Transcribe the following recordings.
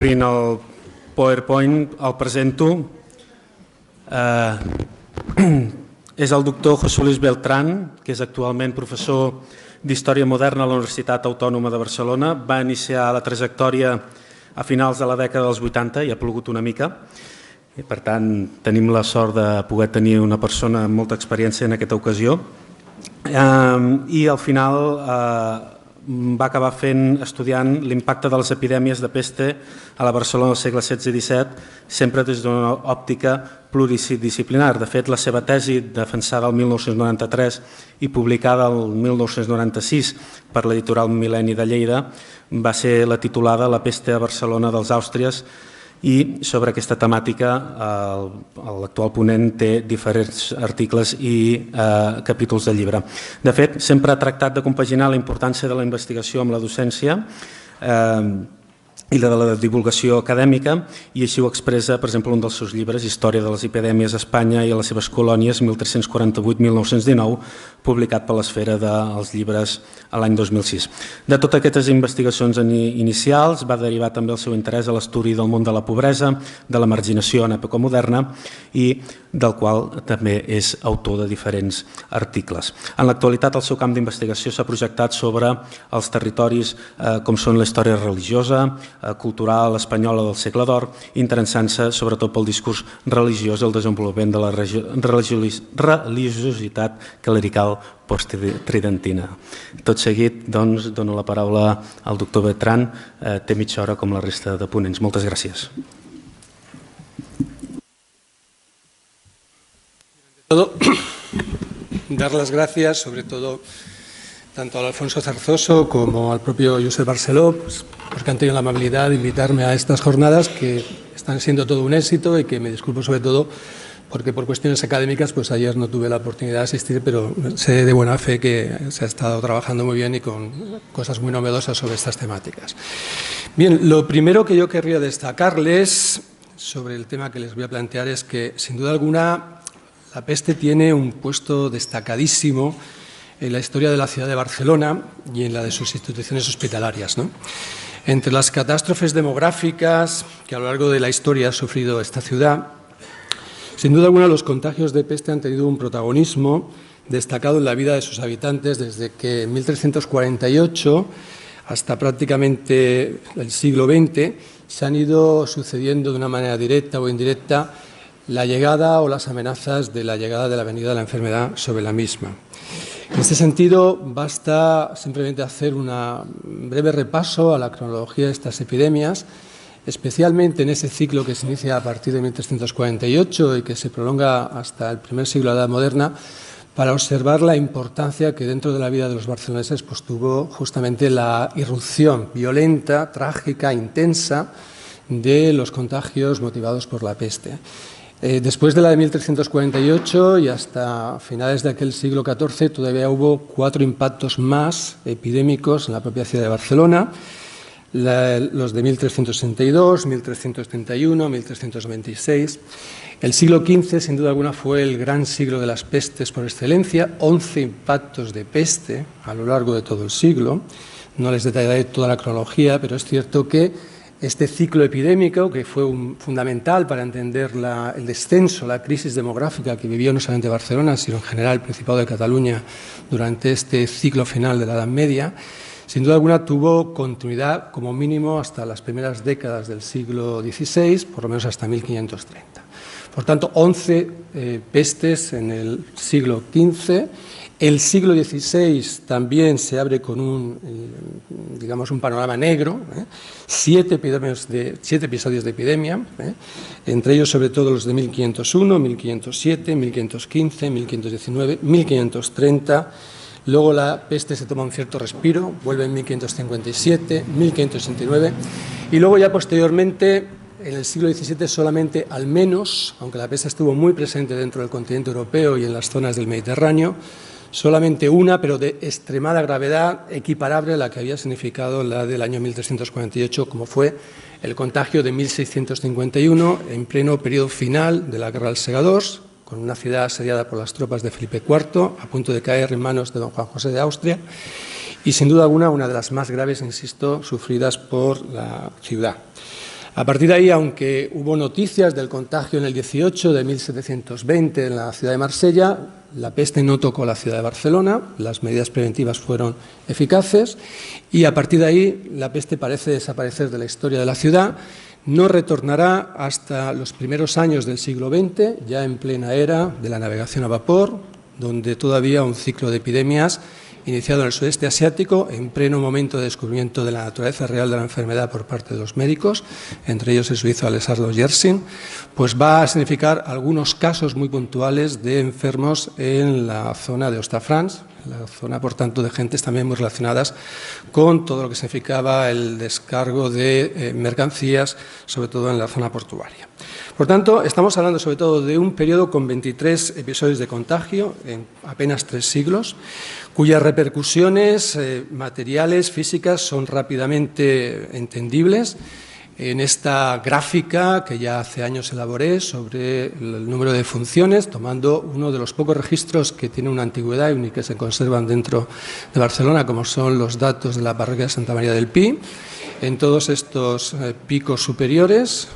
Obrint el PowerPoint, el presento. És el doctor José Luis Beltrán, que és actualment professor d'Història Moderna a la Universitat Autònoma de Barcelona. Va iniciar la trajectòria a finals de la dècada dels 80 i ha plogut una mica. I, per tant, tenim la sort de poder tenir una persona amb molta experiència en aquesta ocasió. I al final va acabar estudiant l'impacte de les epidèmies de peste a la Barcelona del segle XVI i XVII, sempre des d'una òptica pluridisciplinar. De fet, la seva tesi, defensada el 1993 i publicada el 1996 per l'editorial Mil·lenni de Lleida, va ser la titulada La peste a Barcelona dels Àustries, i sobre aquesta temàtica l'actual ponent té diferents articles i capítols de llibre. De fet, sempre ha tractat de compaginar la importància de la investigació amb la docència i la de la divulgació acadèmica, i així ho expressa, per exemple, un dels seus llibres, Història de les epidèmies a Espanya i a les seves colònies 1348-1919, publicat per l'Esfera dels Llibres l'any 2006. De totes aquestes investigacions inicials va derivar també el seu interès a l'estudi del món de la pobresa, de la marginació en època moderna, i del qual també és autor de diferents articles. En l'actualitat, el seu camp d'investigació s'ha projectat sobre els territoris com són la història religiosa, cultural espanyola del segle d'or, interessant-se sobretot pel discurs religiós i el desenvolupament de la religiositat clerical post-tridentina. Tot seguit, doncs, dono la paraula al doctor Beltrán. Té mitja hora com la resta de ponents. Moltes gràcies. Dar las gracias, sobre todo, tanto a Alfonso Zarzoso como al propio Josep Barceló, porque han tenido la amabilidad de invitarme a estas jornadas que están siendo todo un éxito, y que me disculpo sobre todo porque por cuestiones académicas pues ayer no tuve la oportunidad de asistir, pero sé de buena fe que se ha estado trabajando muy bien y con cosas muy novedosas sobre estas temáticas. Bien, lo primero que yo querría destacarles sobre el tema que les voy a plantear es que, sin duda alguna, la peste tiene un puesto destacadísimo en la historia de la ciudad de Barcelona y en la de sus instituciones hospitalarias, ¿no? Entre las catástrofes demográficas que a lo largo de la historia ha sufrido esta ciudad, sin duda alguna los contagios de peste han tenido un protagonismo destacado en la vida de sus habitantes desde que en 1348 hasta prácticamente el siglo XX se han ido sucediendo de una manera directa o indirecta la llegada o las amenazas de la llegada de la venida de la enfermedad sobre la misma. En este sentido, basta simplemente hacer un breve repaso a la cronología de estas epidemias, especialmente en ese ciclo que se inicia a partir de 1348 y que se prolonga hasta el primer siglo de la Edad Moderna, para observar la importancia que dentro de la vida de los barceloneses pues, tuvo justamente la irrupción violenta, trágica, intensa de los contagios motivados por la peste. Después de la de 1348 y hasta finales de aquel siglo XIV todavía hubo 4 impactos más epidémicos en la propia ciudad de Barcelona, los de 1362, 1331, 1326. El siglo XV, sin duda alguna, fue el gran siglo de las pestes por excelencia, 11 impactos de peste a lo largo de todo el siglo. No les detallaré toda la cronología, pero es cierto que este ciclo epidémico, que fue fundamental para entender el descenso, la crisis demográfica que vivió no solamente Barcelona, sino en general el Principado de Cataluña durante este ciclo final de la Edad Media, sin duda alguna tuvo continuidad como mínimo hasta las primeras décadas del siglo XVI, por lo menos hasta 1530. Por tanto, 11 pestes en el siglo XV. El siglo XVI también se abre con un panorama negro, 7 episodios de epidemia, entre ellos sobre todo los de 1501, 1507, 1515, 1519, 1530. Luego la peste se toma un cierto respiro, vuelve en 1557, 1569, y luego ya posteriormente, en el siglo XVII solamente, al menos, aunque la peste estuvo muy presente dentro del continente europeo y en las zonas del Mediterráneo, solamente una, pero de extremada gravedad, equiparable a la que había significado la del año 1348, como fue el contagio de 1651, en pleno periodo final de la Guerra del Segadors, con una ciudad asediada por las tropas de Felipe IV, a punto de caer en manos de don Juan José de Austria, y sin duda alguna una de las más graves, insisto, sufridas por la ciudad. A partir de ahí, aunque hubo noticias del contagio en el 18 de 1720 en la ciudad de Marsella, la peste no tocó la ciudad de Barcelona, las medidas preventivas fueron eficaces y a partir de ahí la peste parece desaparecer de la historia de la ciudad. No retornará hasta los primeros años del siglo XX, ya en plena era de la navegación a vapor, donde todavía un ciclo de epidemias iniciado en el sudeste asiático, en pleno momento de descubrimiento de la naturaleza real de la enfermedad por parte de los médicos, entre ellos el suizo Alessandro Yersin, pues va a significar algunos casos muy puntuales de enfermos en la zona de Hostafrancs, la zona, por tanto, de gentes también muy relacionadas con todo lo que significaba el descargo de mercancías, sobre todo en la zona portuaria. Por tanto, estamos hablando sobre todo de un periodo con 23 episodios de contagio en apenas 3 siglos, cuyas repercusiones materiales, físicas, son rápidamente entendibles. En esta gráfica que ya hace años elaboré sobre el número de funciones, tomando uno de los pocos registros que tiene una antigüedad y que se conservan dentro de Barcelona, como son los datos de la parroquia de Santa María del Pi, en todos estos picos superiores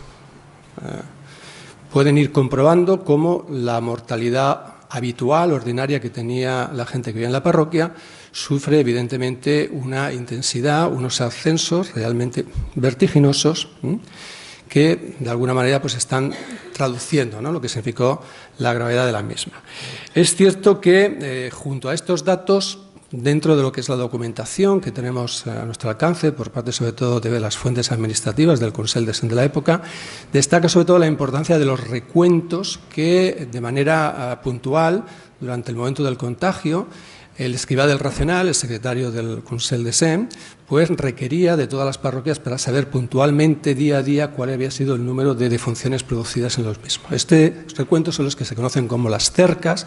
pueden ir comprobando cómo la mortalidad habitual, ordinaria, que tenía la gente que vivía en la parroquia, sufre evidentemente una intensidad, unos ascensos realmente vertiginosos que de alguna manera pues están traduciendo, ¿no?, lo que significó la gravedad de la misma. Es cierto que junto a estos datos, dentro de lo que es la documentación que tenemos a nuestro alcance, por parte sobre todo de las fuentes administrativas del Consell de Cent de la época, destaca sobre todo la importancia de los recuentos que de manera puntual, durante el momento del contagio, el escribá del Racional, el secretario del Consell de Cent, pues requería de todas las parroquias para saber puntualmente día a día cuál había sido el número de defunciones producidas en los mismos. Estos recuentos son los que se conocen como las cercas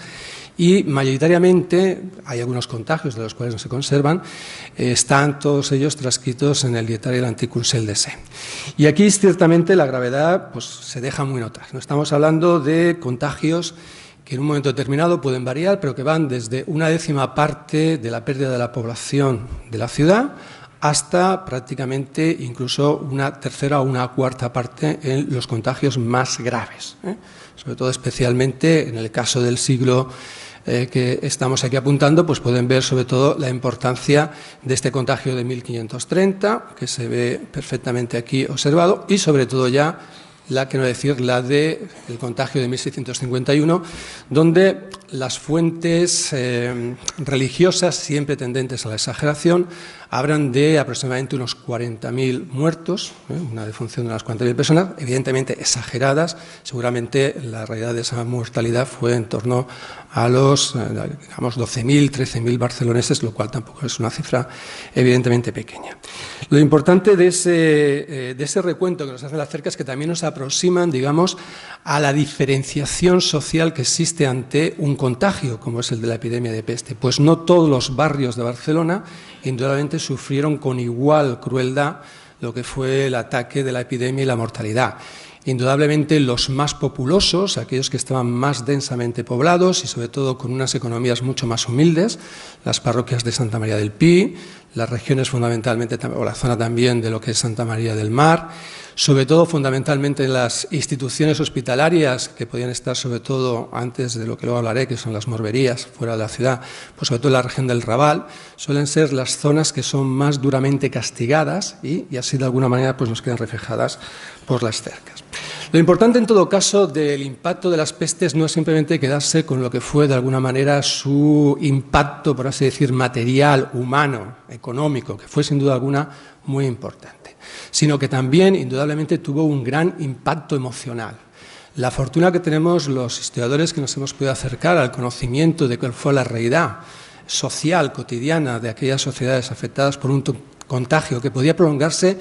y mayoritariamente, hay algunos contagios de los cuales no se conservan, están todos ellos transcritos en el dietario del Antic Consell de Cent. Y aquí ciertamente la gravedad pues, se deja muy notar. No estamos hablando de contagios que en un momento determinado pueden variar, pero que van desde una décima parte de la pérdida de la población de la ciudad hasta prácticamente incluso una tercera o una cuarta parte en los contagios más graves, sobre todo especialmente en el caso del siglo que estamos aquí apuntando, pues pueden ver sobre todo la importancia de este contagio de 1530, que se ve perfectamente aquí observado, y sobre todo ya la que no decir la del contagio de 1651, donde las fuentes religiosas, siempre tendentes a la exageración, hablan de aproximadamente unos 40.000 muertos, una defunción de unas 40.000 personas, evidentemente exageradas. Seguramente la realidad de esa mortalidad fue en torno a los, digamos, 12.000, 13.000 barceloneses, lo cual tampoco es una cifra evidentemente pequeña. Lo importante de ese recuento que nos hacen las cercas es que también nos aproximan, digamos, a la diferenciación social que existe ante un contagio, como es el de la epidemia de peste. Pues no todos los barrios de Barcelona indudablemente sufrieron con igual crueldad lo que fue el ataque de la epidemia y la mortalidad. Indudablemente los más populosos, aquellos que estaban más densamente poblados y sobre todo con unas economías mucho más humildes, las parroquias de Santa María del Pi, las regiones fundamentalmente, o la zona también de lo que es Santa María del Mar, sobre todo fundamentalmente las instituciones hospitalarias que podían estar sobre todo antes de lo que luego hablaré, que son las morberías fuera de la ciudad, pues sobre todo en la región del Raval, suelen ser las zonas que son más duramente castigadas y así de alguna manera pues nos quedan reflejadas por las cercas. Lo importante en todo caso del impacto de las pestes no es simplemente quedarse con lo que fue de alguna manera su impacto, por así decir, material, humano, económico, que fue sin duda alguna muy importante, sino que también indudablemente tuvo un gran impacto emocional. La fortuna que tenemos los historiadores que nos hemos podido acercar al conocimiento de cuál fue la realidad social, cotidiana de aquellas sociedades afectadas por un contagio que podía prolongarse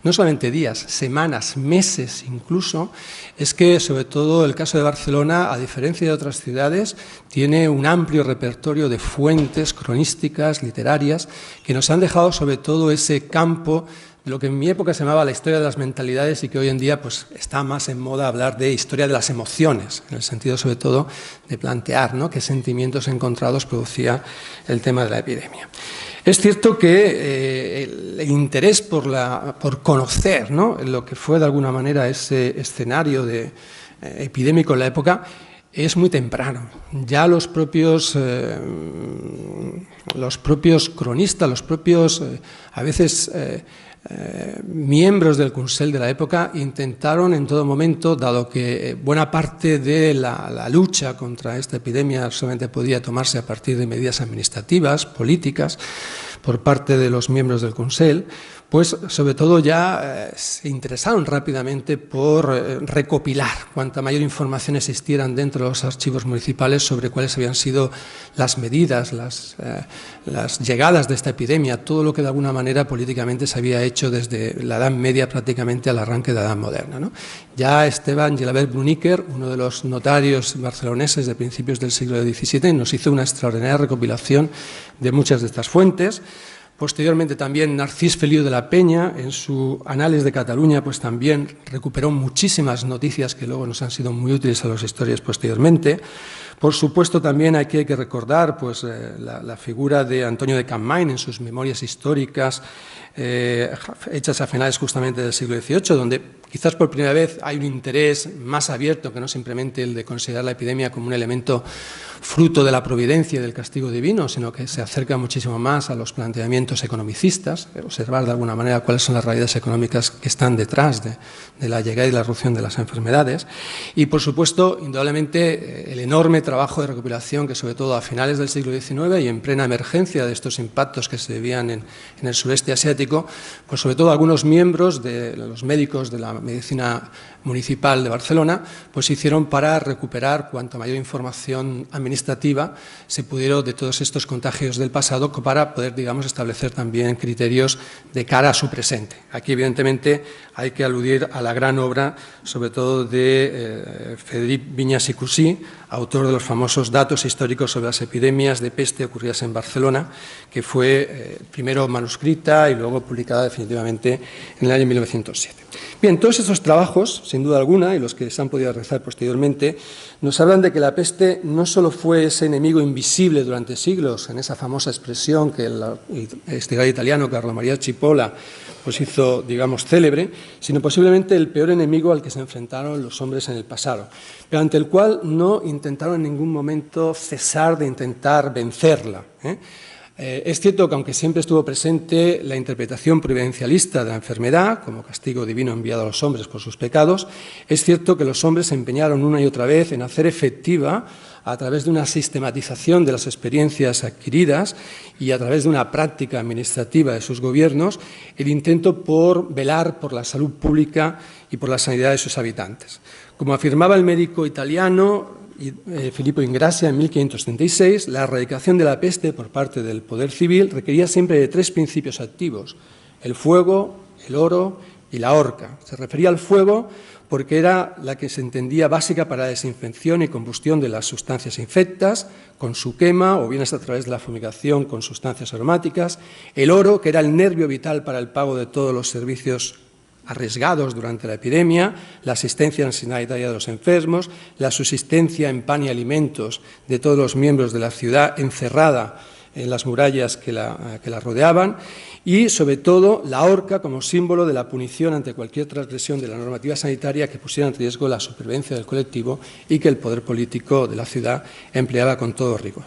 no solamente días, semanas, meses incluso, es que sobre todo el caso de Barcelona, a diferencia de otras ciudades, tiene un amplio repertorio de fuentes cronísticas, literarias, que nos han dejado sobre todo ese campo de lo que en mi época se llamaba la historia de las mentalidades y que hoy en día pues, está más en moda hablar de historia de las emociones, en el sentido sobre todo de plantear, ¿no?, qué sentimientos encontrados producía el tema de la epidemia. Es cierto que el interés por conocer, ¿no?, lo que fue de alguna manera ese escenario epidémico en la época es muy temprano. Ya los propios cronistas, los propios a veces miembros del Consell de la época intentaron en todo momento, dado que buena parte de la lucha contra esta epidemia solamente podía tomarse a partir de medidas administrativas, políticas, por parte de los miembros del Consell, pues sobre todo ya se interesaron rápidamente por recopilar cuanta mayor información existieran dentro de los archivos municipales sobre cuáles habían sido las medidas, las llegadas de esta epidemia, todo lo que de alguna manera políticamente se había hecho desde la Edad Media prácticamente al arranque de la Edad Moderna, ¿no? Ya Esteban Gelabert Bruniquer, uno de los notarios barceloneses de principios del siglo XVII, nos hizo una extraordinaria recopilación de muchas de estas fuentes. Posteriormente también Narcís Feliu de la Peña, en su Anales de Cataluña, pues también recuperó muchísimas noticias que luego nos han sido muy útiles a los historiadores posteriormente. Por supuesto, también hay que recordar pues, la figura de Antonio de Capmany en sus memorias históricas, hechas a finales justamente del siglo XVIII, donde quizás por primera vez hay un interés más abierto que no simplemente el de considerar la epidemia como un elemento fruto de la providencia y del castigo divino, sino que se acerca muchísimo más a los planteamientos economicistas, observar de alguna manera cuáles son las realidades económicas que están detrás de la llegada y la erupción de las enfermedades. Y, por supuesto, indudablemente, el enorme trabajo de recopilación que, sobre todo a finales del siglo XIX y en plena emergencia de estos impactos que se vivían en el sureste asiático, pues sobre todo algunos miembros de los médicos de la medicina municipal de Barcelona, pues hicieron para recuperar cuanta mayor información administrativa se pudieron de todos estos contagios del pasado para poder, digamos, establecer también criterios de cara a su presente. Aquí, evidentemente, hay que aludir a la gran obra, sobre todo de Frédéric Viñas y Cussí, autor de los famosos datos históricos sobre las epidemias de peste ocurridas en Barcelona, que fue primero manuscrita y luego publicada definitivamente en el año 1907. Bien, todos estos trabajos, sin duda alguna, y los que se han podido realizar posteriormente, nos hablan de que la peste no solo fue ese enemigo invisible durante siglos, en esa famosa expresión que el historiador italiano Carlo Maria Cipolla pues hizo, digamos, célebre, sino posiblemente el peor enemigo al que se enfrentaron los hombres en el pasado, pero ante el cual no intentaron en ningún momento cesar de intentar vencerla. Es cierto que, aunque siempre estuvo presente la interpretación providencialista de la enfermedad, como castigo divino enviado a los hombres por sus pecados, es cierto que los hombres se empeñaron una y otra vez en hacer efectiva, a través de una sistematización de las experiencias adquiridas y a través de una práctica administrativa de sus gobiernos, el intento por velar por la salud pública y por la sanidad de sus habitantes. Como afirmaba el médico italiano Filippo Ingrassia en 1536, la erradicación de la peste por parte del poder civil requería siempre de tres principios activos: el fuego, el oro y la horca. Se refería al fuego porque era la que se entendía básica para la desinfección y combustión de las sustancias infectas, con su quema o bien a través de la fumigación con sustancias aromáticas; el oro, que era el nervio vital para el pago de todos los servicios arriesgados durante la epidemia, la asistencia sanitaria de los enfermos, la subsistencia en pan y alimentos de todos los miembros de la ciudad encerrada en las murallas que la rodeaban, y, sobre todo, la horca como símbolo de la punición ante cualquier transgresión de la normativa sanitaria que pusiera en riesgo la supervivencia del colectivo y que el poder político de la ciudad empleaba con todo rigor.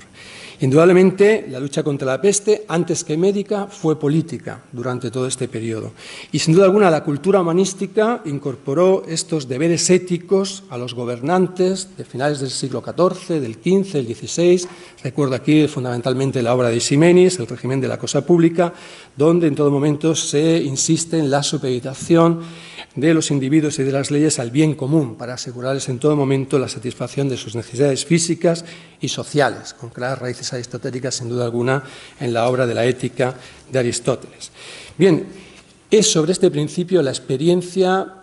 Indudablemente, la lucha contra la peste, antes que médica, fue política durante todo este periodo. Y, sin duda alguna, la cultura humanística incorporó estos deberes éticos a los gobernantes de finales del siglo XIV, del XV, del XVI. Recuerdo aquí fundamentalmente la obra de Ximenis, El régimen de la cosa pública, donde en todo momento se insiste en la supeditación de los individuos y de las leyes al bien común, para asegurarles en todo momento la satisfacción de sus necesidades físicas y sociales, con claras raíces aristotélicas, sin duda alguna, en la obra de la Ética de Aristóteles. Bien, es sobre este principio la experiencia,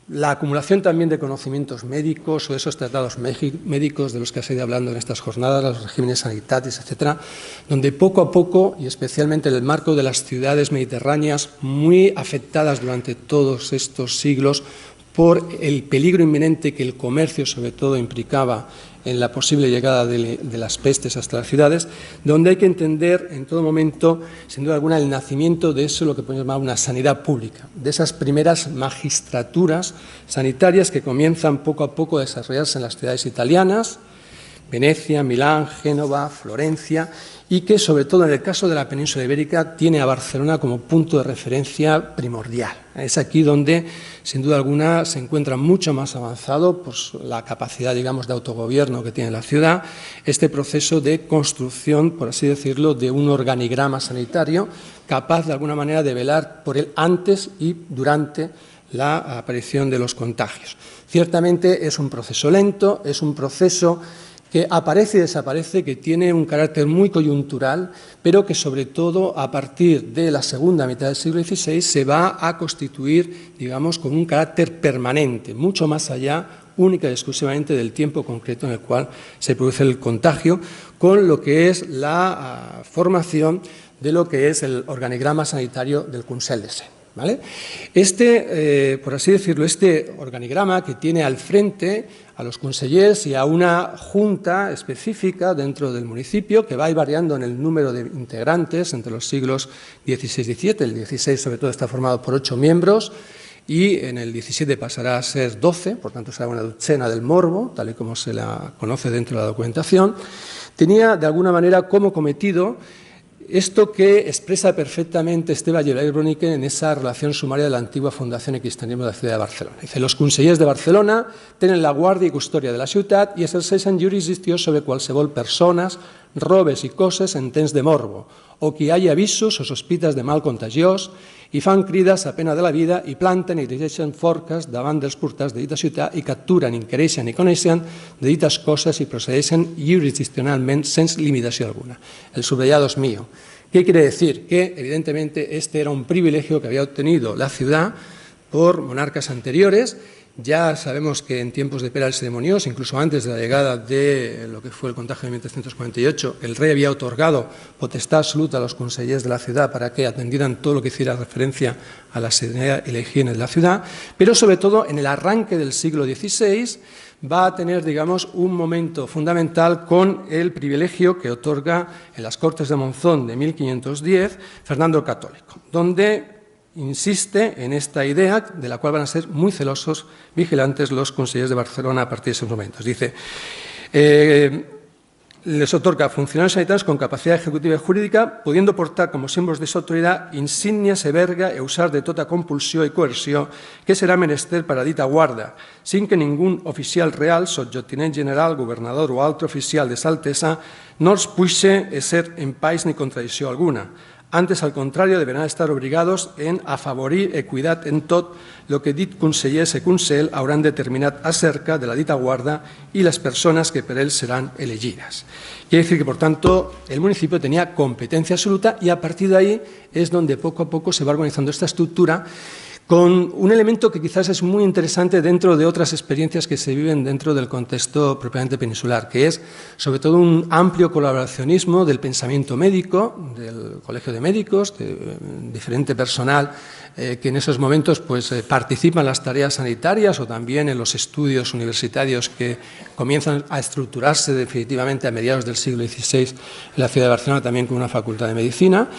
la acumulación también de conocimientos médicos o esos tratados médicos de los que se ha ido hablando en estas jornadas, los regímenes sanitarios, etcétera, donde poco a poco, y especialmente en el marco de las ciudades mediterráneas muy afectadas durante todos estos siglos por el peligro inminente que el comercio, sobre todo, implicaba en la posible llegada de las pestes hasta las ciudades, donde hay que entender en todo momento, sin duda alguna, el nacimiento de eso, lo que podemos llamar una sanidad pública, de esas primeras magistraturas sanitarias que comienzan poco a poco a desarrollarse en las ciudades italianas, Venecia, Milán, Génova, Florencia, y que, sobre todo en el caso de la península ibérica, tiene a Barcelona como punto de referencia primordial. Es aquí donde, sin duda alguna, se encuentra mucho más avanzado pues, la capacidad, digamos, de autogobierno que tiene la ciudad, este proceso de construcción, por así decirlo, de un organigrama sanitario capaz, de alguna manera, de velar por el antes y durante la aparición de los contagios. Ciertamente es un proceso lento, es un proceso que aparece y desaparece, que tiene un carácter muy coyuntural, pero que sobre todo a partir de la segunda mitad del siglo XVI se va a constituir, digamos, con un carácter permanente, mucho más allá, única y exclusivamente del tiempo concreto en el cual se produce el contagio, con lo que es la formación de lo que es el organigrama sanitario del Consell de Cent. ¿Vale? Por así decirlo, este organigrama que tiene al frente a los consellers y a una junta específica dentro del municipio que va a ir variando en el número de integrantes entre los siglos XVI y XVII. El XVI, sobre todo, está formado por 8 miembros y en el XVII pasará a ser 12, por tanto será una docena del morbo, tal y como se la conoce dentro de la documentación. Tenía, de alguna manera, como cometido esto que expresa perfectamente Esteve Geller-Brunique en esa relación sumaria de la antigua Fundación y Cristianismo de la ciudad de Barcelona. Dice, los consellers de Barcelona tenen la guàrdia i custòdia de la ciutat i exerceixen jurisdicció sobre qualsevol persones, robes i coses en temps de morbo, o que hi hagi avisos o sospites de mal contagiós, i fan crides a pena de la vida i planten i dirigeixen forques davant dels portals de dita ciutat i capturen, inquireixen i coneixen de dites coses i procedeixen jurisdiccionalment sense limitació alguna. El subrayado es mío. ¿Qué quiere decir? Que, evidentemente, este era un privilegio que había obtenido la ciudad por monarcas anteriores. Ya sabemos que en tiempos de Pere el Cerimoniós, incluso antes de la llegada de lo que fue el contagio de 1348, el rey había otorgado potestad absoluta a los consellers de la ciudad para que atendieran todo lo que hiciera referencia a la sanidad y la higiene de la ciudad, pero sobre todo en el arranque del siglo XVI va a tener, digamos, un momento fundamental con el privilegio que otorga en las Cortes de Monzón de 1510 Fernando el Católico, donde insiste en esta idea de la cual van a ser muy celosos, vigilantes los consellers de Barcelona a partir de esos momentos. Dice, les otorga funcionarios sanitarios con capacidad ejecutiva y jurídica, pudiendo portar como símbolos de su autoridad insignias e verga e usar de tota compulsió i coerció que serà menester para dita guarda, sin que ningún oficial real, sotjotinent general, governador o altre oficial de sa altesa no els puixe ser en pais ni contradicció alguna. Antes, al contrario, deberán estar obligados en afavorir e cuidar en tot lo que dit consellers e consell hauran determinat acerca de la dita guarda y las personas que per él serán elegidas. Quiere decir que, por tanto, el municipio tenía competencia absoluta y a partir de ahí es donde poco a poco se va organizando esta estructura con un elemento que quizás es muy interesante dentro de otras experiencias que se viven dentro del contexto propiamente peninsular, que es sobre todo un amplio colaboracionismo del pensamiento médico, del Colegio de Médicos, de diferente personal que en esos momentos pues, participa en las tareas sanitarias o también en los estudios universitarios que comienzan a estructurarse definitivamente a mediados del siglo XVI en la ciudad de Barcelona, también con una facultad de medicina,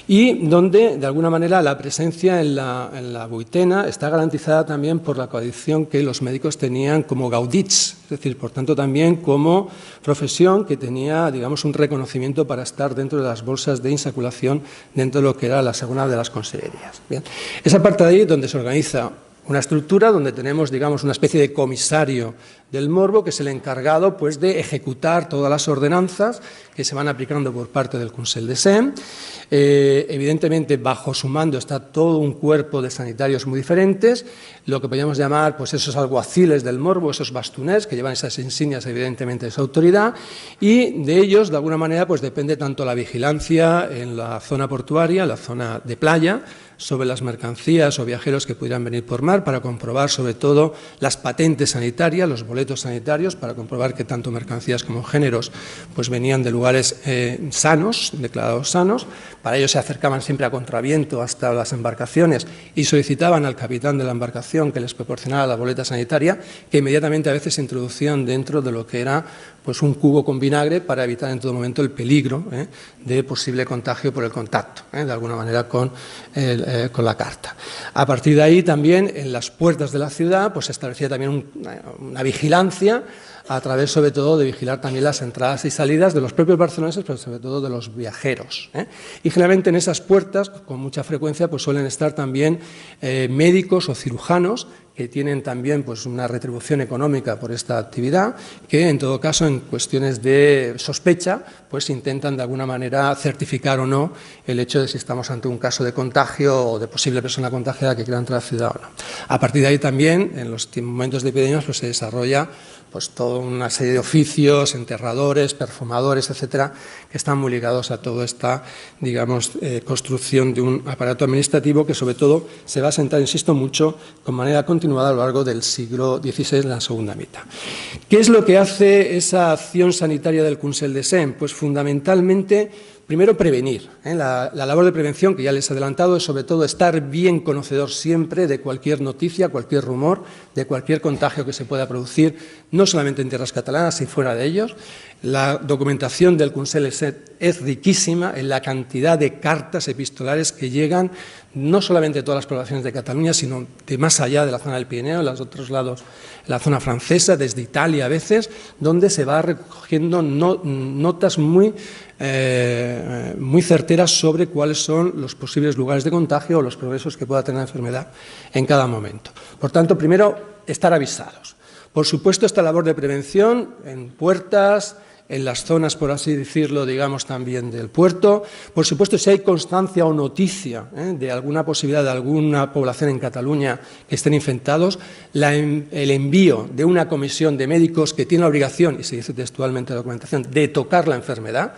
y donde, de alguna manera, la presencia en la Vuitena está garantizada también por la coalición que los médicos tenían como gaudits, es decir, por tanto, también como profesión que tenía, digamos, un reconocimiento para estar dentro de las bolsas de insaculación dentro de lo que era la segunda de las consellerías. Bien. Esa parte de ahí donde se organiza una estructura donde tenemos, digamos, una especie de comisario del morbo que es el encargado pues, de ejecutar todas las ordenanzas que se van aplicando por parte del Consell de Cent. Evidentemente, bajo su mando está todo un cuerpo de sanitarios muy diferentes, lo que podríamos llamar pues, esos alguaciles del morbo, esos bastoners que llevan esas insignias evidentemente de su autoridad, y de ellos, de alguna manera, pues, depende tanto la vigilancia en la zona portuaria, la zona de playa, sobre las mercancías o viajeros que pudieran venir por mar, para comprobar sobre todo las patentes sanitarias, los boletos sanitarios, para comprobar que tanto mercancías como géneros pues venían de lugares sanos, declarados sanos. Para ello se acercaban siempre a contraviento hasta las embarcaciones y solicitaban al capitán de la embarcación que les proporcionara la boleta sanitaria, que inmediatamente a veces se introducían dentro de lo que era pues un cubo con vinagre para evitar en todo momento el peligro de posible contagio por el contacto, de alguna manera con la carta. A partir de ahí también en las puertas de la ciudad pues se establecía también una vigilancia a través sobre todo de vigilar también las entradas y salidas de los propios barceloneses, pero sobre todo de los viajeros. Y generalmente en esas puertas con mucha frecuencia pues suelen estar también médicos o cirujanos que tienen también pues, una retribución económica por esta actividad, que en todo caso en cuestiones de sospecha pues intentan de alguna manera certificar o no el hecho de si estamos ante un caso de contagio o de posible persona contagiada que quiera entrar a la ciudad o no. A partir de ahí también, en los momentos de epidemias, pues se desarrolla pues toda una serie de oficios, enterradores, perfumadores, etcétera, que están muy ligados a toda esta, digamos, construcción de un aparato administrativo que sobre todo se va a sentar, insisto, mucho con manera continuada a lo largo del siglo XVI, en la segunda mitad. ¿Qué es lo que hace esa acción sanitaria del Consell de Cent? Pues fundamentalmente, primero, prevenir. La labor de prevención, que ya les he adelantado, es sobre todo estar bien conocedor siempre de cualquier noticia, cualquier rumor, de cualquier contagio que se pueda producir, no solamente en tierras catalanas, sino fuera de ellos. La documentación del Consell de Cent es riquísima en la cantidad de cartas epistolares que llegan no solamente de todas las poblaciones de Cataluña, sino de más allá de la zona del Pirineo, en los otros lados, en la zona francesa, desde Italia a veces, donde se va recogiendo notas muy certeras sobre cuáles son los posibles lugares de contagio o los progresos que pueda tener la enfermedad en cada momento. Por tanto, primero, estar avisados. Por supuesto, esta labor de prevención en puertas, en las zonas, por así decirlo, digamos, también del puerto. Por supuesto, si hay constancia o noticia de alguna posibilidad de alguna población en Cataluña que estén infectados, el envío de una comisión de médicos que tiene la obligación, y se dice textualmente en la documentación, de tocar la enfermedad.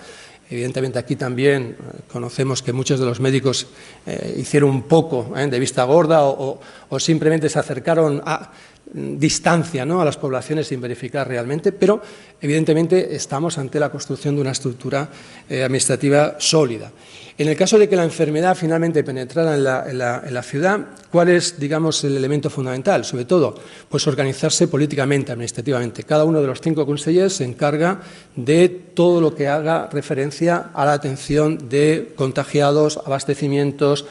Evidentemente aquí también conocemos que muchos de los médicos hicieron un poco de vista gorda o simplemente se acercaron a distancia, ¿no?, a las poblaciones sin verificar realmente, pero evidentemente estamos ante la construcción de una estructura administrativa sólida. En el caso de que la enfermedad finalmente penetrara en la ciudad, ¿cuál es, digamos, el elemento fundamental? Sobre todo, pues organizarse políticamente, administrativamente. Cada uno de los 5 consellers se encarga de todo lo que haga referencia a la atención de contagiados, abastecimientos,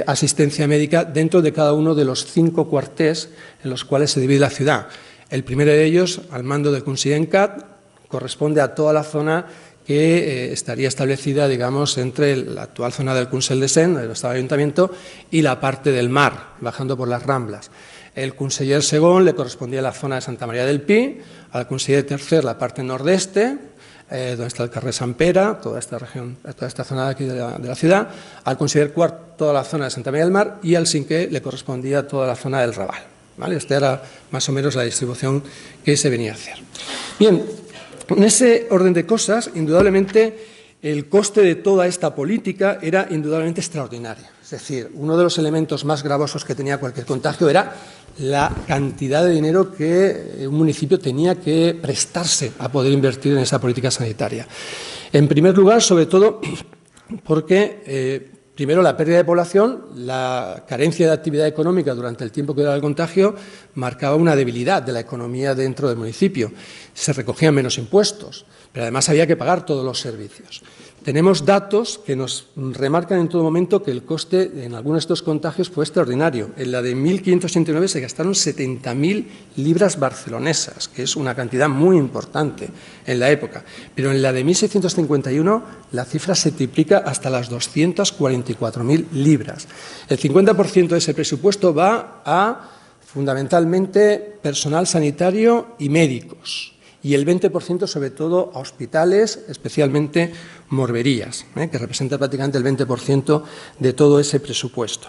asistencia médica dentro de cada uno de los 5 cuartés en los cuales se divide la ciudad. El primero de ellos, al mando del Conseller en Cap, corresponde a toda la zona que estaría establecida, digamos, entre la actual zona del Consell de Cent, del Estado de Ayuntamiento, y la parte del mar, bajando por las Ramblas. El conseller Segón le correspondía la zona de Santa María del Pi, al conseller Tercer la parte nordeste, donde está el carrer Sant Pere, toda esta región, toda esta zona de aquí de la ciudad, al conseller Quart toda la zona de Santa María del Mar y al Cinquè le correspondía toda la zona del Raval. ¿Vale? Esta era más o menos la distribución que se venía a hacer. Bien, en ese orden de cosas, indudablemente, el coste de toda esta política era indudablemente extraordinario. Es decir, uno de los elementos más gravosos que tenía cualquier contagio era la cantidad de dinero que un municipio tenía que prestarse a poder invertir en esa política sanitaria. En primer lugar, sobre todo, porque primero la pérdida de población, la carencia de actividad económica durante el tiempo que duraba el contagio marcaba una debilidad de la economía dentro del municipio. Se recogían menos impuestos, pero además había que pagar todos los servicios. Tenemos datos que nos remarcan en todo momento que el coste en algunos de estos contagios fue extraordinario. En la de 1589 se gastaron 70.000 libras barcelonesas, que es una cantidad muy importante en la época. Pero en la de 1651 la cifra se triplica hasta las 244.000 libras. El 50% de ese presupuesto va a, fundamentalmente, personal sanitario y médicos. Y el 20% sobre todo a hospitales, especialmente morberías, que representa prácticamente el 20% de todo ese presupuesto.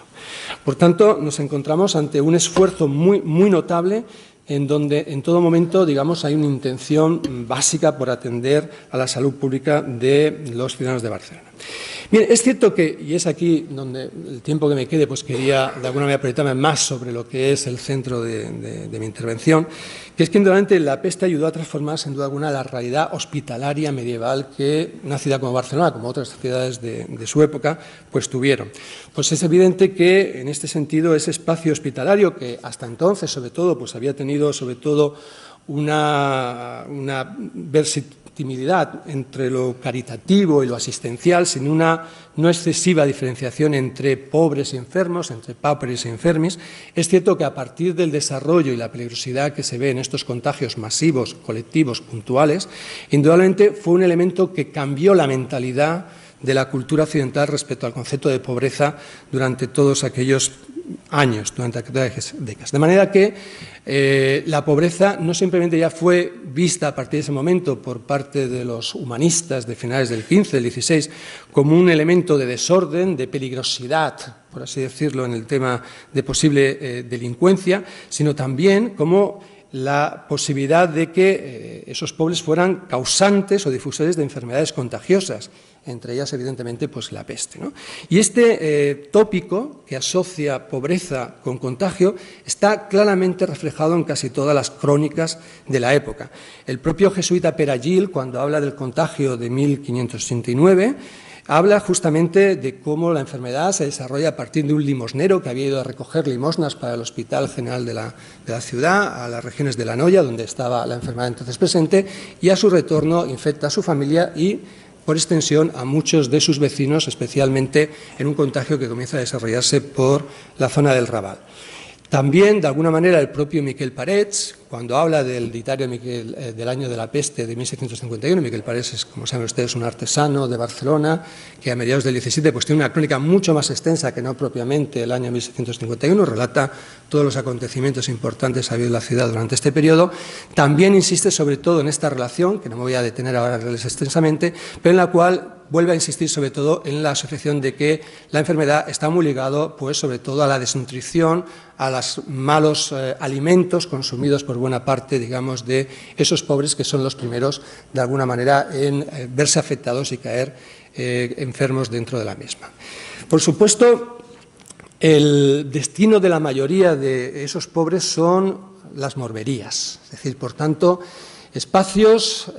Por tanto, nos encontramos ante un esfuerzo muy notable en donde en todo momento, digamos, hay una intención básica por atender a la salud pública de los ciudadanos de Barcelona. Bien, es cierto que, y es aquí donde el tiempo que me quede, pues quería de alguna manera proyectarme más sobre lo que es el centro de mi intervención, que es que indudablemente la peste ayudó a transformar, sin duda alguna, la realidad hospitalaria medieval que una ciudad como Barcelona, como otras ciudades de su época, pues tuvieron. Pues es evidente que, en este sentido, ese espacio hospitalario que hasta entonces, sobre todo, pues había tenido, sobre todo, una versatilidad entre lo caritativo y lo asistencial, sin una no excesiva diferenciación entre pobres y enfermos, entre pauperes y enfermis. Es cierto que a partir del desarrollo y la peligrosidad que se ve en estos contagios masivos, colectivos, puntuales, indudablemente fue un elemento que cambió la mentalidad de la cultura occidental respecto al concepto de pobreza durante todos aquellos años, durante aquellas décadas. De manera que la pobreza no simplemente ya fue vista a partir de ese momento por parte de los humanistas de finales del XV, del XVI, como un elemento de desorden, de peligrosidad, por así decirlo, en el tema de posible delincuencia, sino también como la posibilidad de que esos pobres fueran causantes o difusores de enfermedades contagiosas, entre ellas, evidentemente, pues la peste, ¿no? Y este tópico que asocia pobreza con contagio está claramente reflejado en casi todas las crónicas de la época. El propio jesuita Peragil, cuando habla del contagio de 1569, habla justamente de cómo la enfermedad se desarrolla a partir de un limosnero que había ido a recoger limosnas para el Hospital General de la ciudad, a las regiones de La Noya, donde estaba la enfermedad entonces presente, y a su retorno infecta a su familia y, por extensión, a muchos de sus vecinos, especialmente en un contagio que comienza a desarrollarse por la zona del Raval. También, de alguna manera, el propio Miquel Parets, cuando habla del dictario del año de la peste de 1651, Miquel Parets es, como saben ustedes, un artesano de Barcelona, que a mediados del 17 pues, tiene una crónica mucho más extensa que no propiamente el año 1651, relata todos los acontecimientos importantes habidos en la ciudad durante este periodo. También insiste sobre todo en esta relación, que no me voy a detener ahora extensamente, pero en la cual vuelve a insistir sobre todo en la asociación de que la enfermedad está muy ligado, pues, sobre todo a la desnutrición, a los malos alimentos consumidos por buena parte, digamos, de esos pobres que son los primeros, de alguna manera, en verse afectados y caer enfermos dentro de la misma. Por supuesto, el destino de la mayoría de esos pobres son las morberías, es decir, por tanto, espacios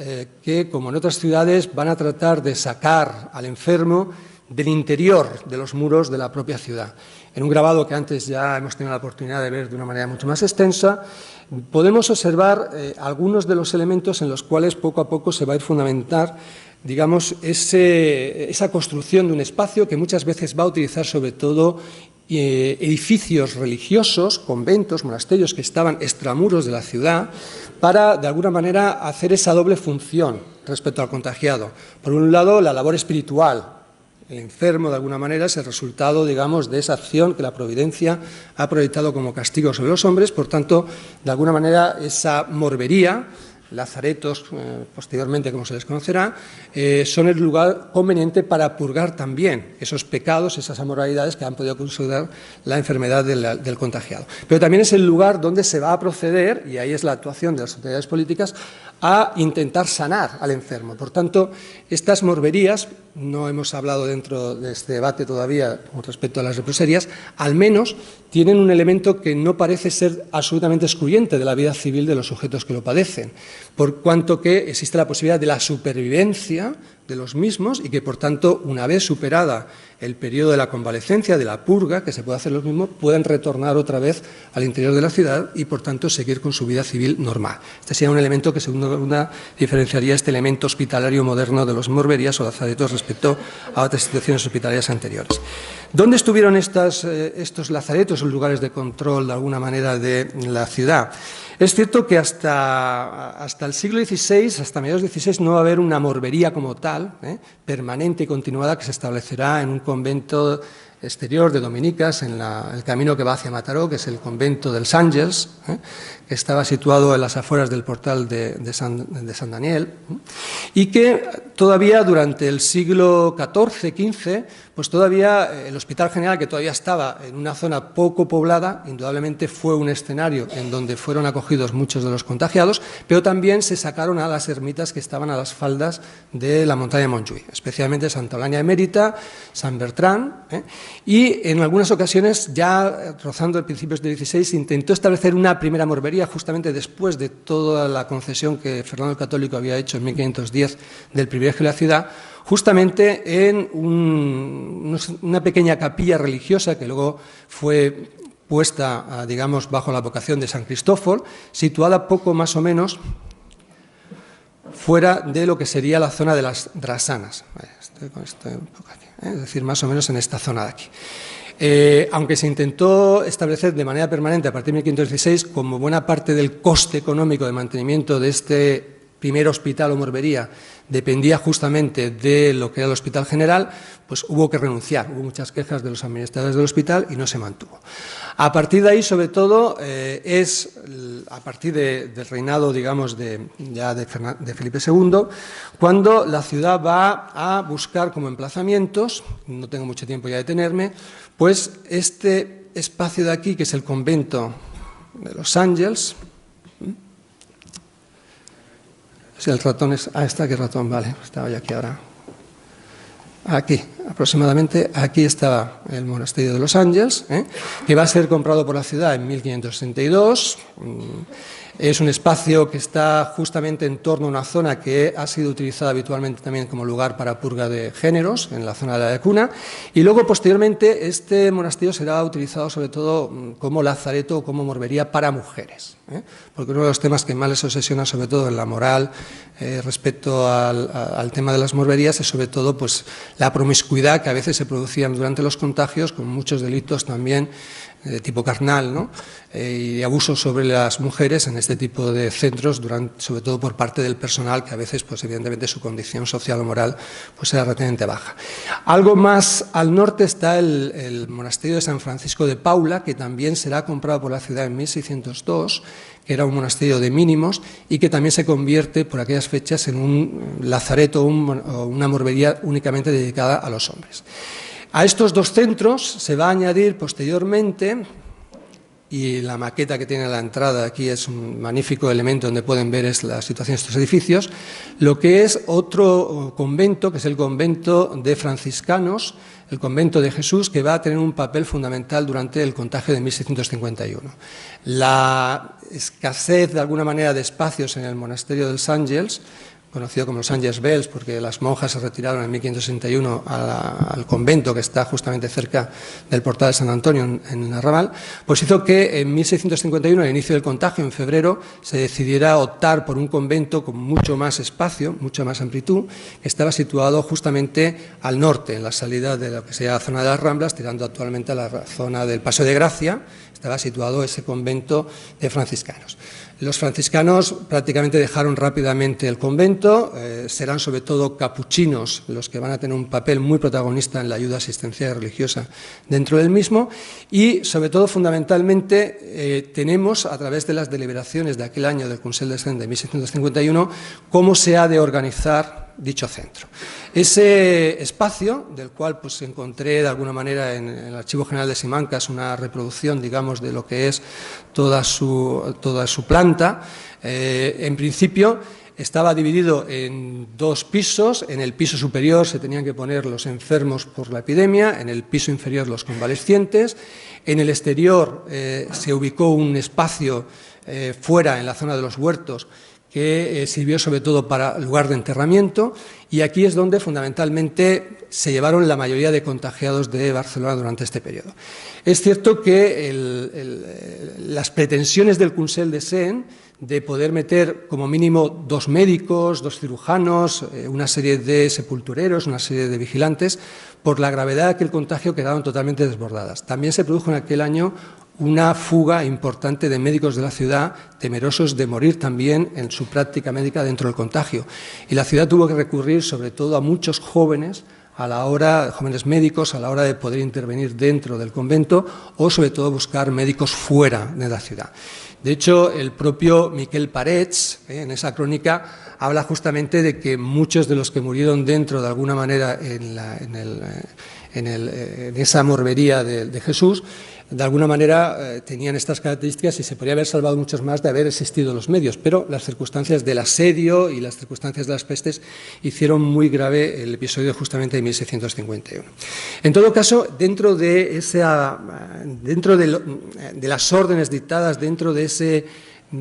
que, como en otras ciudades, van a tratar de sacar al enfermo del interior de los muros de la propia ciudad. En un grabado que antes ya hemos tenido la oportunidad de ver de una manera mucho más extensa, podemos observar algunos de los elementos en los cuales poco a poco se va a ir fundamentar, digamos, esa construcción de un espacio que muchas veces va a utilizar sobre todo edificios religiosos, conventos, monasterios que estaban extramuros de la ciudad, para, de alguna manera, hacer esa doble función respecto al contagiado. Por un lado, la labor espiritual. El enfermo, de alguna manera, es el resultado, digamos, de esa acción que la providencia ha proyectado como castigo sobre los hombres. Por tanto, de alguna manera, esa morbería, lazaretos, posteriormente, como se les conocerá, son el lugar conveniente para purgar también esos pecados, esas amoralidades que han podido causar la enfermedad del contagiado. Pero también es el lugar donde se va a proceder, y ahí es la actuación de las autoridades políticas, a intentar sanar al enfermo. Por tanto, estas morberías, no hemos hablado dentro de este debate todavía con respecto a las leproserías, al menos tienen un elemento que no parece ser absolutamente excluyente de la vida civil de los sujetos que lo padecen, por cuanto que existe la posibilidad de la supervivencia de los mismos y que, por tanto, una vez superada el periodo de la convalecencia, de la purga, que se puede hacer los mismos, pueden retornar otra vez al interior de la ciudad y, por tanto, seguir con su vida civil normal. Este sería un elemento que, según una, diferenciaría este elemento hospitalario moderno de los morberías o lazaretos respecto a otras situaciones hospitalarias anteriores. ¿Dónde estuvieron estos lazaretos o lugares de control, de alguna manera, de la ciudad? Es cierto que hasta el siglo XVI, hasta mediados del XVI, no va a haber una morbería como tal, permanente y continuada, que se establecerá en un convento exterior de dominicas, en el camino que va hacia Mataró, que es el convento dels Àngels, que estaba situado en las afueras del portal de San Daniel, y que todavía durante el siglo XIV-XV, pues todavía el Hospital General, que todavía estaba en una zona poco poblada, indudablemente fue un escenario en donde fueron acogidos muchos de los contagiados, pero también se sacaron a las ermitas que estaban a las faldas de la montaña de Montjuïc, especialmente Santa Eulalia Emérita, San Bertrán, y en algunas ocasiones, ya rozando el principios del XVI, se intentó establecer una primera morbería justamente después de toda la concesión que Fernando el Católico había hecho en 1510 del privilegio de la ciudad, justamente en una pequeña capilla religiosa que luego fue puesta, digamos, bajo la vocación de San Cristóforo, situada poco más o menos fuera de lo que sería la zona de las Drasanas, es decir, más o menos en esta zona de aquí. Aunque se intentó establecer de manera permanente a partir de 1516, como buena parte del coste económico de mantenimiento de este primer hospital o morbería dependía justamente de lo que era el Hospital General, pues hubo que renunciar. Hubo muchas quejas de los administradores del hospital y no se mantuvo. A partir de ahí, sobre todo, a partir del reinado, digamos, de Felipe II, cuando la ciudad va a buscar como emplazamientos, no tengo mucho tiempo ya de detenerme, pues este espacio de aquí, que es el convento de los Àngels. Si el ratón es... está, ¿qué ratón? Vale, estaba ya aquí ahora. Aquí, aproximadamente, aquí estaba el monasterio de los Àngels, que va a ser comprado por la ciudad en 1562. Es un espacio que está justamente en torno a una zona que ha sido utilizada habitualmente también como lugar para purga de géneros, en la zona de la Lacuna, y luego posteriormente este monasterio será utilizado sobre todo como lazareto o como morbería para mujeres, porque uno de los temas que más les obsesiona, sobre todo en la moral respecto al tema de las morberías, es sobre todo pues la promiscuidad que a veces se producían durante los contagios, con muchos delitos también de tipo carnal, ¿no? Y abusos sobre las mujeres en este tipo de centros, sobre todo por parte del personal, que a veces, pues evidentemente, su condición social o moral pues era relativamente baja. Algo más al norte está el monasterio de San Francisco de Paula, que también será comprado por la ciudad en 1602, que era un monasterio de mínimos y que también se convierte por aquellas fechas en un lazareto o una morbería únicamente dedicada a los hombres. A estos dos centros se va a añadir posteriormente, y la maqueta que tiene la entrada aquí es un magnífico elemento donde pueden ver la situación de estos edificios, lo que es otro convento, que es el convento de franciscanos, el convento de Jesús, que va a tener un papel fundamental durante el contagio de 1651. La escasez, de alguna manera, de espacios en el monasterio dels Àngels, conocido como los Àngels Bells, porque las monjas se retiraron en 1561 al convento que está justamente cerca del portal de San Antonio en el Arrabal, pues hizo que en 1651, al inicio del contagio, en febrero, se decidiera optar por un convento con mucho más espacio, mucha más amplitud, que estaba situado justamente al norte, en la salida de lo que sería la zona de las Ramblas, tirando actualmente a la zona del Paseo de Gracia. Estaba situado ese convento de franciscanos. Los franciscanos prácticamente dejaron rápidamente el convento, serán sobre todo capuchinos los que van a tener un papel muy protagonista en la ayuda asistencial religiosa dentro del mismo, y sobre todo fundamentalmente tenemos a través de las deliberaciones de aquel año del Consell de Cent de 1651 cómo se ha de organizar dicho centro. Ese espacio, del cual pues encontré de alguna manera en el Archivo General de Simancas una reproducción, digamos, de lo que es toda su planta, en principio estaba dividido en dos pisos. En el piso superior se tenían que poner los enfermos por la epidemia, en el piso inferior los convalecientes. En el exterior se ubicó un espacio fuera, en la zona de los huertos, que sirvió sobre todo para lugar de enterramiento, y aquí es donde fundamentalmente se llevaron la mayoría de contagiados de Barcelona durante este periodo. Es cierto que las pretensiones del Consell de Cent de poder meter como mínimo 2 médicos, 2 cirujanos, una serie de sepultureros, una serie de vigilantes, por la gravedad de aquel contagio quedaron totalmente desbordadas. También se produjo en aquel año una fuga importante de médicos de la ciudad, temerosos de morir también en su práctica médica dentro del contagio. Y la ciudad tuvo que recurrir sobre todo a muchos jóvenes a la hora, jóvenes médicos, a la hora de poder intervenir dentro del convento o, sobre todo, buscar médicos fuera de la ciudad. De hecho, el propio Miquel Parets, en esa crónica, habla justamente de que muchos de los que murieron dentro, de alguna manera, en esa morbería de Jesús, de alguna manera tenían estas características y se podría haber salvado muchos más de haber existido los medios, pero las circunstancias del asedio y las circunstancias de las pestes hicieron muy grave el episodio justamente de 1651. En todo caso, dentro de las órdenes dictadas, dentro de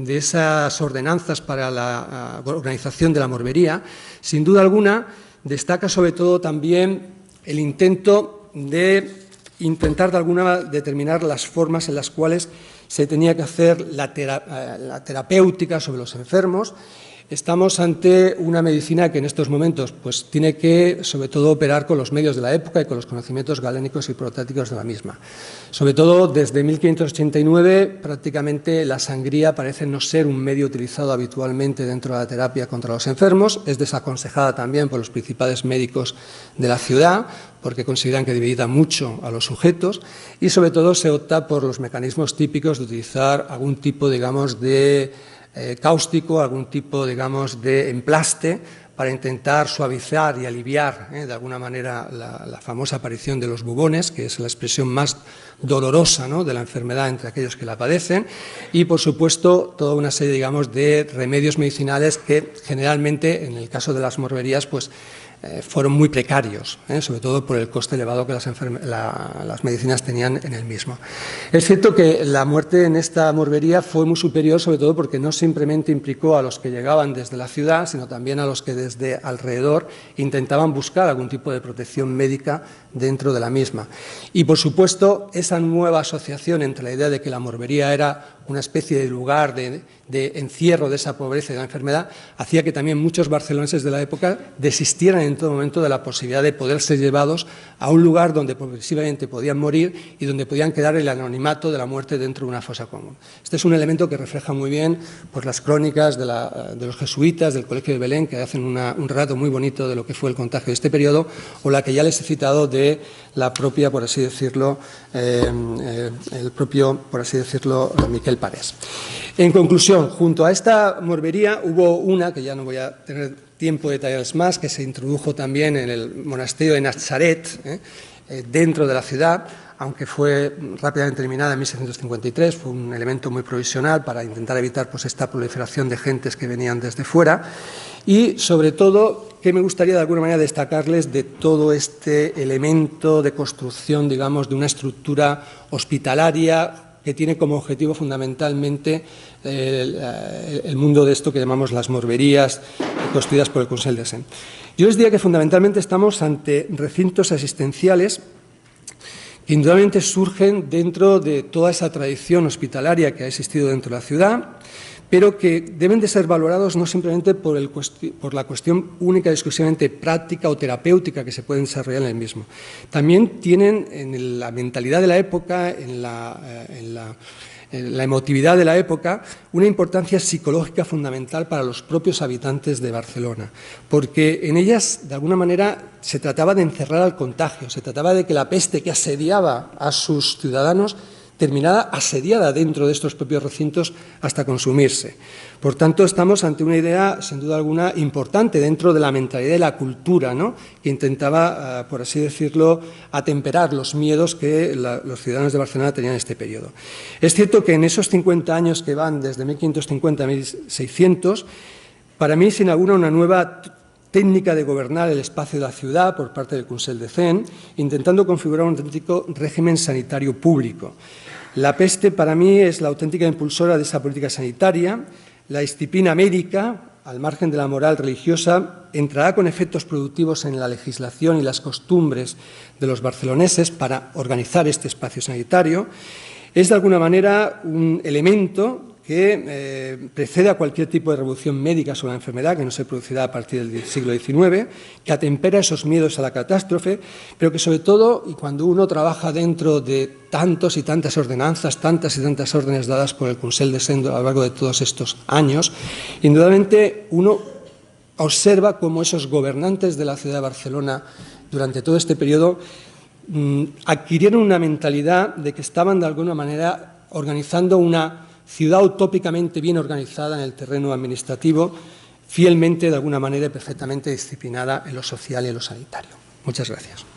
esas ordenanzas para la organización de la morbería, sin duda alguna, destaca sobre todo también el intento de intentar de alguna manera determinar las formas en las cuales se tenía que hacer la terapéutica sobre los enfermos. Estamos ante una medicina que en estos momentos pues, tiene que, sobre todo, operar con los medios de la época y con los conocimientos galénicos y protáticos de la misma. Sobre todo, desde 1589, prácticamente la sangría parece no ser un medio utilizado habitualmente dentro de la terapia contra los enfermos. Es desaconsejada también por los principales médicos de la ciudad, porque consideran que debilita mucho a los sujetos, y sobre todo se opta por los mecanismos típicos de utilizar algún tipo, digamos, de cáustico, algún tipo, digamos, de emplaste para intentar suavizar y aliviar de alguna manera la famosa aparición de los bubones, que es la expresión más dolorosa, ¿no?, de la enfermedad entre aquellos que la padecen, y por supuesto toda una serie, digamos, de remedios medicinales que generalmente, en el caso de las morberías, pues fueron muy precarios, sobre todo por el coste elevado que las medicinas tenían en el mismo. Es cierto que la muerte en esta morbería fue muy superior, sobre todo porque no simplemente implicó a los que llegaban desde la ciudad, sino también a los que desde alrededor intentaban buscar algún tipo de protección médica dentro de la misma. Y, por supuesto, esa nueva asociación entre la idea de que la morbería era una especie de lugar de encierro de esa pobreza y de la enfermedad, hacía que también muchos barceloneses de la época desistieran en todo momento de la posibilidad de poder ser llevados a un lugar donde progresivamente podían morir y donde podían quedar el anonimato de la muerte dentro de una fosa común. Este es un elemento que refleja muy bien pues, las crónicas de los jesuitas del Colegio de Belén, que hacen un relato muy bonito de lo que fue el contagio de este periodo, o la que ya les he citado de la propia, por así decirlo, el propio, por así decirlo, Miquel Parés. En conclusión, junto a esta morbería hubo una, que ya no voy a tener tiempo de detalles más, que se introdujo también en el monasterio de Nazaret, dentro de la ciudad, aunque fue rápidamente eliminada en 1653, fue un elemento muy provisional para intentar evitar pues, esta proliferación de gentes que venían desde fuera. Y, sobre todo, que me gustaría de alguna manera destacarles de todo este elemento de construcción, digamos, de una estructura hospitalaria que tiene como objetivo fundamentalmente el mundo de esto que llamamos las morberías construidas por el Consell de Cent. Yo les diría que fundamentalmente estamos ante recintos asistenciales que indudablemente surgen dentro de toda esa tradición hospitalaria que ha existido dentro de la ciudad, pero que deben de ser valorados no simplemente por la cuestión única y exclusivamente práctica o terapéutica que se puede desarrollar en el mismo. También tienen en la mentalidad de la época, en la emotividad de la época, una importancia psicológica fundamental para los propios habitantes de Barcelona, porque en ellas, de alguna manera, se trataba de encerrar al contagio, se trataba de que la peste que asediaba a sus ciudadanos terminada asediada dentro de estos propios recintos hasta consumirse. Por tanto, estamos ante una idea, sin duda alguna, importante dentro de la mentalidad y la cultura, ¿no?, que intentaba, por así decirlo, atemperar los miedos que los ciudadanos de Barcelona tenían en este periodo. Es cierto que en esos 50 años que van desde 1550 a 1600, para mí se inaugura una nueva técnica de gobernar el espacio de la ciudad por parte del Consell de Cent, intentando configurar un auténtico régimen sanitario público. La peste, para mí, es la auténtica impulsora de esa política sanitaria. La disciplina médica, al margen de la moral religiosa, entrará con efectos productivos en la legislación y las costumbres de los barceloneses para organizar este espacio sanitario. Es, de alguna manera, un elemento que precede a cualquier tipo de revolución médica sobre la enfermedad, que no se producirá a partir del siglo XIX, que atempera esos miedos a la catástrofe, pero que sobre todo, y cuando uno trabaja dentro de tantos y tantas ordenanzas, tantas y tantas órdenes dadas por el Consell de Cent a lo largo de todos estos años, indudablemente uno observa cómo esos gobernantes de la ciudad de Barcelona durante todo este periodo, adquirieron una mentalidad de que estaban de alguna manera organizando una ciudad utópicamente bien organizada en el terreno administrativo, fielmente, de alguna manera, y perfectamente disciplinada en lo social y en lo sanitario. Muchas gracias.